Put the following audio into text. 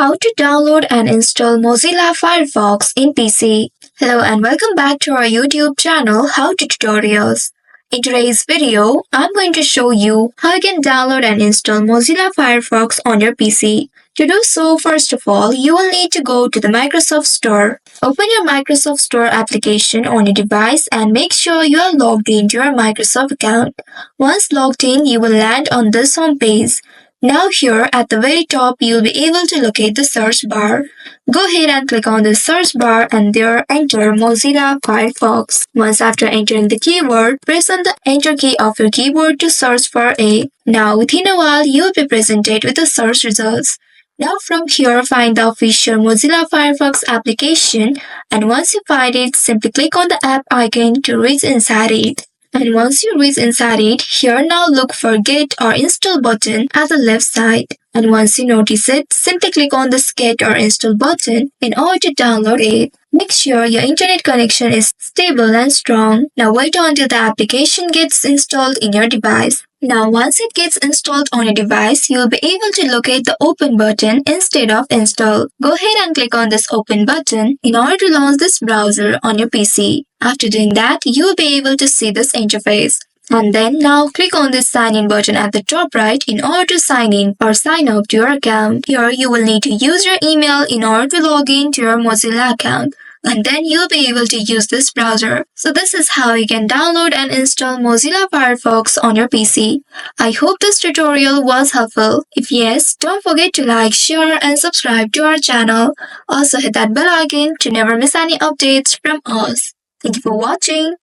How to download and install Mozilla Firefox in PC. Hello and welcome back to our YouTube channel How to Tutorials. In today's video, I'm going to show you how you can download and install Mozilla Firefox on your PC. To do so, first of all, you will need to go to the Microsoft Store. Open your Microsoft Store application on your device and make sure you are logged into your Microsoft account. Once logged in, you will land on this home page. Now here at the very top, you'll be able to locate the search bar. Go ahead and click on the search bar and there enter Mozilla Firefox. Once after entering the keyword, press on the enter key of your keyboard to search for it. Now within a while, you'll be presented with the search results. Now from here, find the official Mozilla Firefox application, and once you find it, simply click on the app icon to reach inside it. And once you reach inside it, here now look for Get or Install button at the left side. And once you notice it, simply click on this Get or Install button in order to download it. Make sure your internet connection is stable and strong. Now wait until the application gets installed in your device. Now once it gets installed on your device, you'll be able to locate the Open button instead of Install. Go ahead and click on this Open button in order to launch this browser on your PC. After doing that, you'll be able to see this interface. And then now click on this sign in button at the top right in order to sign in or sign up to your account. Here you will need to use your email in order to log in to your Mozilla account. And then you'll be able to use this browser. So this is how you can download and install Mozilla Firefox on your PC. I hope this tutorial was helpful. If yes, don't forget to like, share and subscribe to our channel. Also hit that bell icon to never miss any updates from us. Thank you for watching.